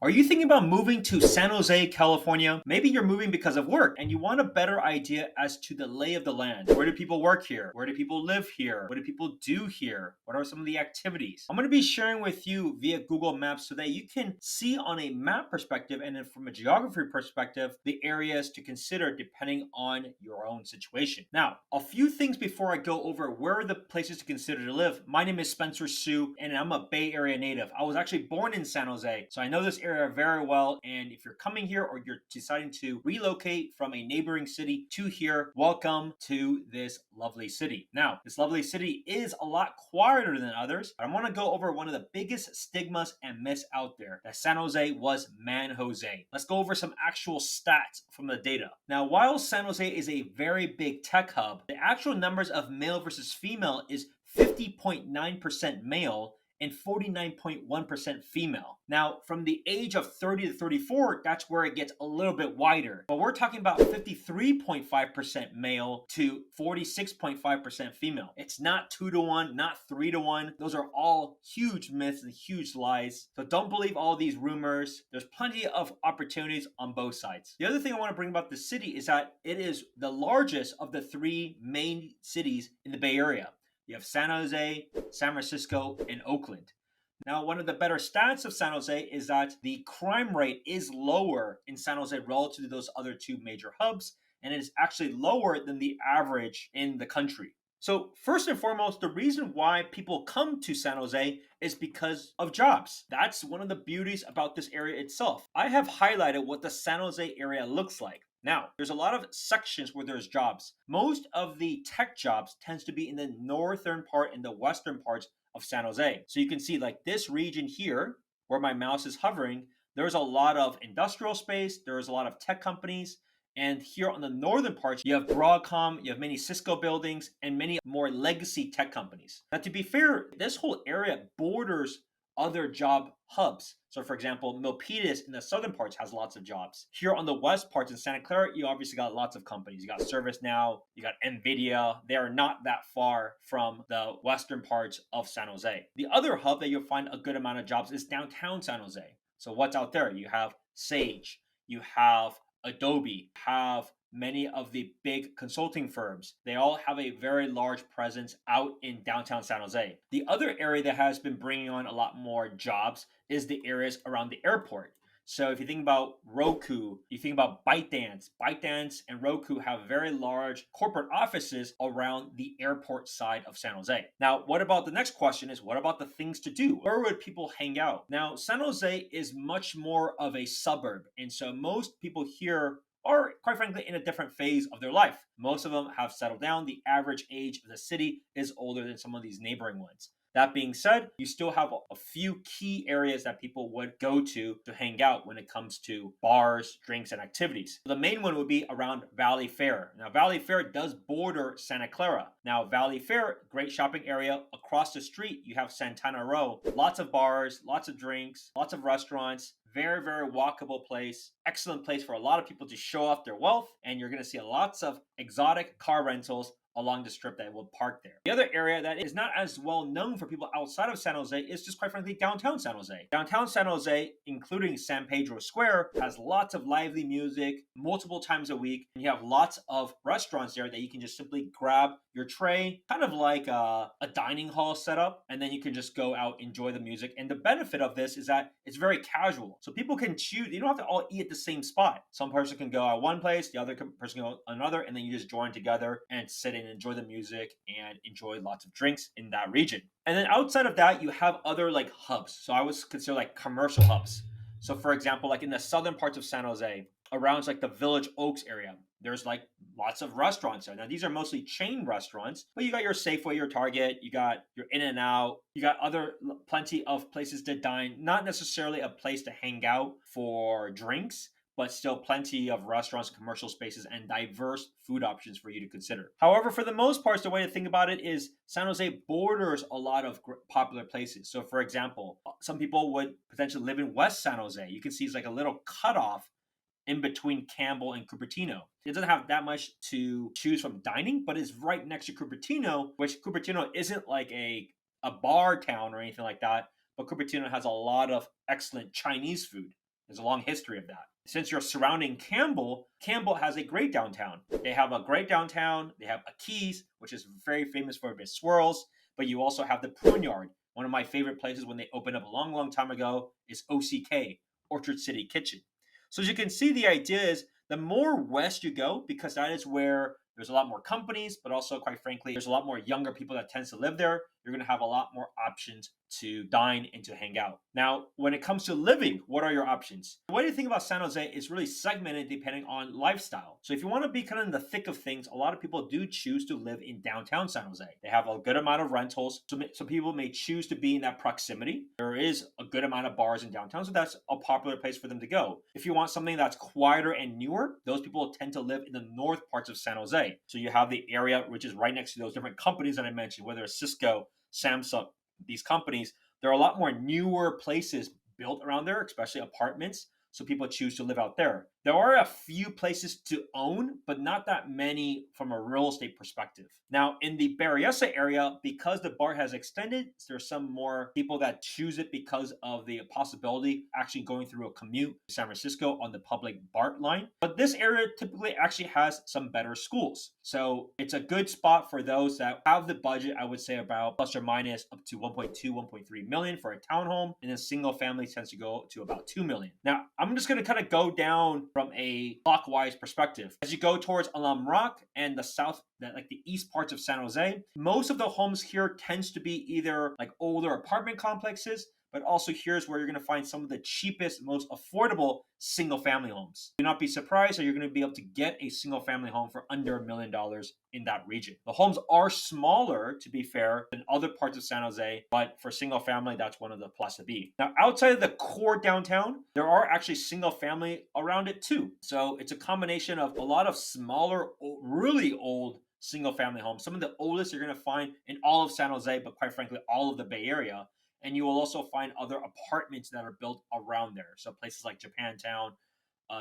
Are you thinking about moving to San Jose, California? Maybe you're moving because of work and you want a better idea as to the lay of the land. Where do people work here? Where do people live here? What do people do here? What are some of the activities? I'm going to be sharing with you via Google Maps so that you can see on a map perspective and then from a geography perspective the areas to consider depending on your own situation. Now, a few things before I go over where are the places to consider to live. My name is Spencer Sue and I'm a Bay Area native. I was actually born in San Jose, so I know this area very well. And if you're coming here or you're deciding to relocate from a neighboring city to here, welcome to this lovely city. Now, this lovely city is a lot quieter than others, but I want to go over one of the biggest stigmas and myths out there, that San Jose was Man Jose. Let's go over some actual stats from the data. Now, while San Jose is a very big tech hub, the actual numbers of male versus female is 50.9% male and 49.1% female. Now, from the age of 30 to 34, that's where it gets a little bit wider. But we're talking about 53.5% male to 46.5% female. It's not 2 to 1, not 3 to 1. Those are all huge myths and huge lies. So don't believe all these rumors. There's plenty of opportunities on both sides. The other thing I want to bring about the city is that it is the largest of the three main cities in the Bay Area. You have San Jose, San Francisco, and Oakland. Now, one of the better stats of San Jose is that the crime rate is lower in San Jose relative to those other two major hubs, and it is actually lower than the average in the country. So, first and foremost, the reason why people come to San Jose is because of jobs. That's one of the beauties about this area itself. I have highlighted what the San Jose area looks like. Now, there's a lot of sections where there's jobs. Most of the tech jobs tends to be in the northern part and the western parts of San Jose. So you can see like this region here where my mouse is hovering, there's a lot of industrial space, there's a lot of tech companies. And here on the northern parts, you have Broadcom, you have many Cisco buildings, and many more legacy tech companies. Now, to be fair, this whole area borders other job hubs. So, for example, Milpitas in the southern parts has lots of jobs. Here on the west parts in Santa Clara, you obviously got lots of companies. You got ServiceNow, you got NVIDIA. They are not that far from the western parts of San Jose. The other hub that you'll find a good amount of jobs is downtown San Jose. So, what's out there? You have Sage, you have Adobe, have many of the big consulting firms. They all have a very large presence out in downtown San Jose. The other area that has been bringing on a lot more jobs is the areas around the airport. So if you think about Roku, you think about ByteDance and Roku have very large corporate offices around the airport side of San Jose. Now, what about the next question is what about the things to do? Where would people hang out? Now, San Jose is much more of a suburb. And so most people here are, quite frankly, in a different phase of their life. Most of them have settled down. The average age of the city is older than some of these neighboring ones. That being said, you still have a few key areas that people would go to hang out when it comes to bars, drinks, and activities. The main one would be around Valley Fair. Now, Valley Fair does border Santa Clara. Now, Valley Fair, great shopping area. Across the street, you have Santana Row. Lots of bars, lots of drinks, lots of restaurants. Very, very walkable place. Excellent place for a lot of people to show off their wealth. And you're going to see lots of exotic car rentals along the strip that will park there. The other area that is not as well known for people outside of San Jose is just quite frankly downtown San Jose. Downtown San Jose, including San Pedro Square, has lots of lively music multiple times a week. And you have lots of restaurants there that you can just simply grab your tray, kind of like a dining hall setup, and then you can just go out, enjoy the music. And the benefit of this is that it's very casual. So people can choose, you don't have to all eat at the same spot. Some person can go at one place, the other person can go another, and then you just join together and sit in and enjoy the music and enjoy lots of drinks in that region. And then outside of that, you have other like hubs. So I would consider like commercial hubs. So for example, like in the southern parts of San Jose, around like the Village Oaks area, there's like lots of restaurants there. Now these are mostly chain restaurants, but you got your Safeway, your Target, you got your In-N-Out, you got other plenty of places to dine, not necessarily a place to hang out for drinks, but still plenty of restaurants, commercial spaces, and diverse food options for you to consider. However, for the most part, the way to think about it is San Jose borders a lot of popular places. So for example, some people would potentially live in West San Jose. You can see it's like a little cutoff in between Campbell and Cupertino. It doesn't have that much to choose from dining, but it's right next to Cupertino, which Cupertino isn't like a bar town or anything like that, but Cupertino has a lot of excellent Chinese food. There's a long history of that. Since you're surrounding Campbell, Campbell has a great downtown. They have a great downtown. They have a Keys, which is very famous for its swirls, but you also have the Prune Yard. One of my favorite places when they opened up a long, long time ago is OCK, Orchard City Kitchen. So as you can see, the idea is the more west you go, because that is where there's a lot more companies, but also, quite frankly, there's a lot more younger people that tends to live there. You're going to have a lot more options to dine and to hang out. Now, when it comes to living, what are your options? The way to think about San Jose is really segmented depending on lifestyle. So if you want to be kind of in the thick of things, a lot of people do choose to live in downtown San Jose. They have a good amount of rentals. So people may choose to be in that proximity. There is a good amount of bars in downtown, so that's a popular place for them to go. If you want something that's quieter and newer, those people tend to live in the north parts of San Jose. So you have the area which is right next to those different companies that I mentioned, whether it's Cisco, Samsung, these companies. There are a lot more newer places built around there, especially apartments. So people choose to live out there. There are a few places to own, but not that many from a real estate perspective. Now, in the Berryessa area, because the BART has extended, there's some more people that choose it because of the possibility actually going through a commute to San Francisco on the public BART line. But this area typically actually has some better schools. So it's a good spot for those that have the budget, I would say about plus or minus up to 1.2, 1.3 million for a townhome. And then single family tends to go to about 2 million. Now, I'm just going to kind of go down from a clockwise perspective. As you go towards Alam Rock and the south, like the east parts of San Jose, most of the homes here tends to be either like older apartment complexes, but also here's where you're going to find some of the cheapest, most affordable single family homes. Do not be surprised that you're going to be able to get a single family home for under $1 million in that region. The homes are smaller, to be fair, than other parts of San Jose, but for single family, that's one of the plus to be. Now, outside of the core downtown, there are actually single family around it too. So it's a combination of a lot of smaller, really old single family homes. Some of the oldest you're going to find in all of San Jose, but quite frankly, all of the Bay Area. And you will also find other apartments that are built around there. So places like Japantown,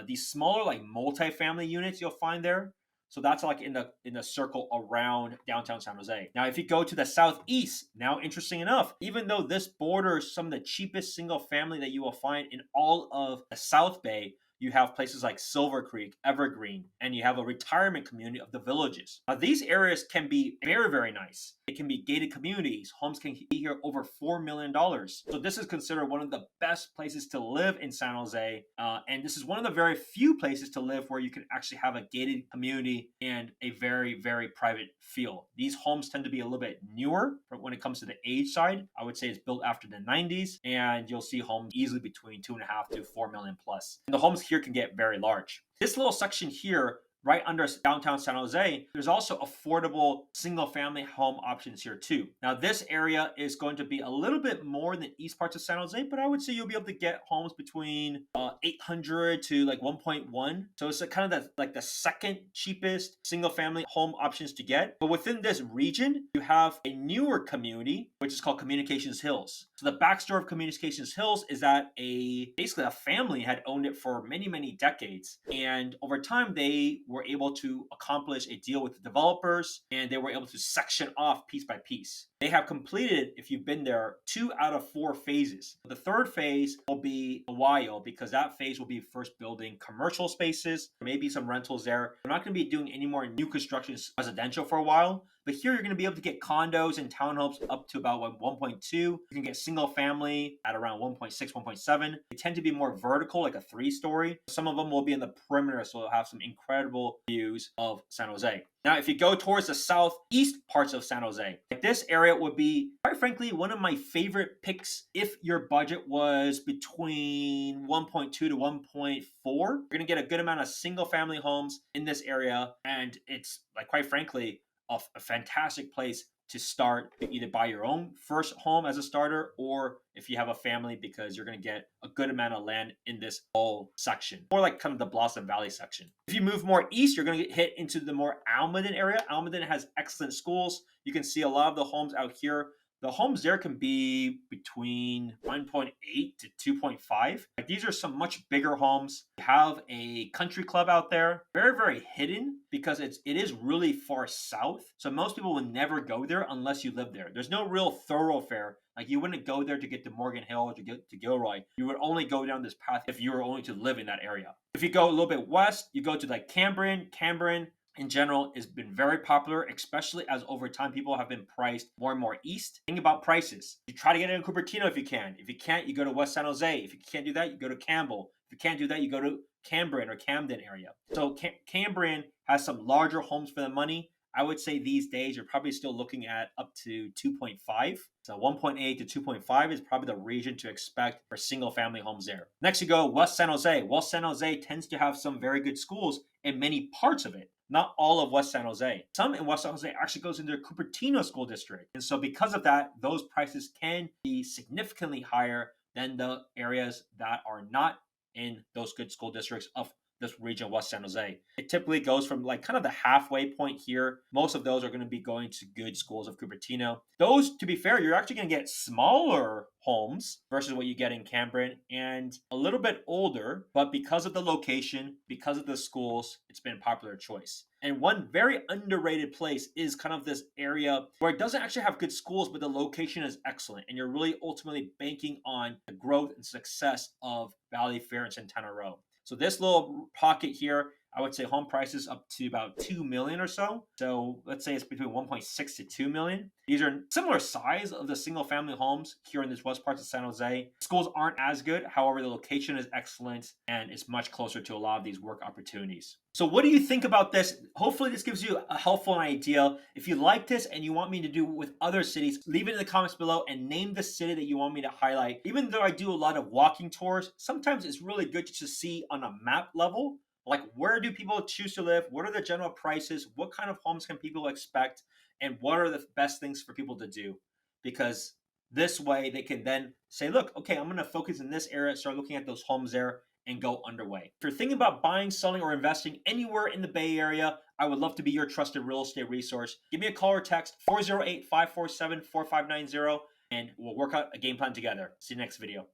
these smaller like multi-family units you'll find there. So that's like in the circle around downtown San Jose. Now, if you go to the southeast, now interesting enough, even though this borders some of the cheapest single family that you will find in all of the South Bay, you have places like Silver Creek, Evergreen, and you have a retirement community of the Villages. Now, these areas can be very, very nice. It can be gated communities. Homes can be here over $4 million. So this is considered one of the best places to live in San Jose. And this is one of the very few places to live where you can actually have a gated community and a very, very private feel. These homes tend to be a little bit newer when it comes to the age side. I would say it's built after the 90s, and you'll see homes easily between 2.5 to 4 million plus. And the homes here can get very large. This little section here, right under downtown San Jose, there's also affordable single family home options here too. Now, this area is going to be a little bit more than east parts of San Jose, but I would say you'll be able to get homes between 800 to like 1.1. So it's kind of the second cheapest single family home options to get. But within this region, you have a newer community, which is called Communications Hills. So the backstory of Communications Hills is that basically a family had owned it for many, many decades. And over time, they were able to accomplish a deal with the developers, and they were able to section off piece by piece. They have completed, if you've been there, 2 out of 4 phases. The third phase will be a while because that phase will be first building commercial spaces, maybe some rentals there. They're not going to be doing any more new construction residential for a while. But here you're going to be able to get condos and townhomes up to about 1.2. You can get single family at around 1.6, 1.7. They tend to be more vertical, like a 3-story. Some of them will be in the perimeter, so they'll have some incredible views of San Jose. Now, if you go towards the southeast parts of San Jose, this area would be, quite frankly, one of my favorite picks if your budget was between 1.2 to 1.4. You're going to get a good amount of single family homes in this area, and it's, like, quite frankly, a fantastic place to start, to either buy your own first home as a starter, or if you have a family, because you're going to get a good amount of land in this whole section, more like kind of the Blossom Valley section. If you move more east, you're going to get hit into the more Almaden area. Almaden has excellent schools. You can see a lot of the homes out here. The homes there can be between 1.8 to 2.5. These are some much bigger homes. You have a country club out there. Very, very hidden because it is really far south. So most people will never go there unless you live there. There's no real thoroughfare Like you wouldn't go there to get to Morgan Hill or to get to Gilroy. You would only go down this path if you were only to live in that area. If you go a little bit west, you go to like Cambrian. Cambrian in general has been very popular, especially as over time people have been priced more and more east. Think about prices. You try to get in Cupertino if you can. If you can't, you go to West San Jose. If you can't do that, you go to Campbell. If you can't do that, you go to Cambrian or Camden area. So Cambrian has some larger homes for the money. I would say these days you're probably still looking at up to 2.5. So 1.8 to 2.5 is probably the region to expect for single family homes there. Next you go West San Jose. West San Jose tends to have some very good schools in many parts of it. Not all of West San Jose. Some in West San Jose actually goes into the Cupertino school district. And so because of that, those prices can be significantly higher than the areas that are not in those good school districts of this region of West San Jose. It typically goes from like kind of the halfway point here. Most of those are going to be going to good schools of Cupertino. Those, to be fair, you're actually going to get smaller homes versus what you get in Cambrian and a little bit older, but because of the location, because of the schools, it's been a popular choice. And one very underrated place is kind of this area where it doesn't actually have good schools, but the location is excellent. And you're really ultimately banking on the growth and success of Valley Fair and Santana Row. So this little pocket here, I would say home prices up to about 2 million or so. So let's say it's between 1.6 to 2 million. These are similar size of the single family homes here in this west parts of San Jose. Schools aren't as good. However, the location is excellent and it's much closer to a lot of these work opportunities. So what do you think about this? Hopefully this gives you a helpful idea. If you like this and you want me to do with other cities, leave it in the comments below and name the city that you want me to highlight. Even though I do a lot of walking tours, sometimes it's really good to see on a map level, like where do people choose to live? What are the general prices? What kind of homes can people expect? And what are the best things for people to do? Because this way they can then say, look, okay, I'm going to focus in this area, start looking at those homes there and go underway. If you're thinking about buying, selling, or investing anywhere in the Bay Area, I would love to be your trusted real estate resource. Give me a call or text 408-547-4590 and we'll work out a game plan together. See you next video.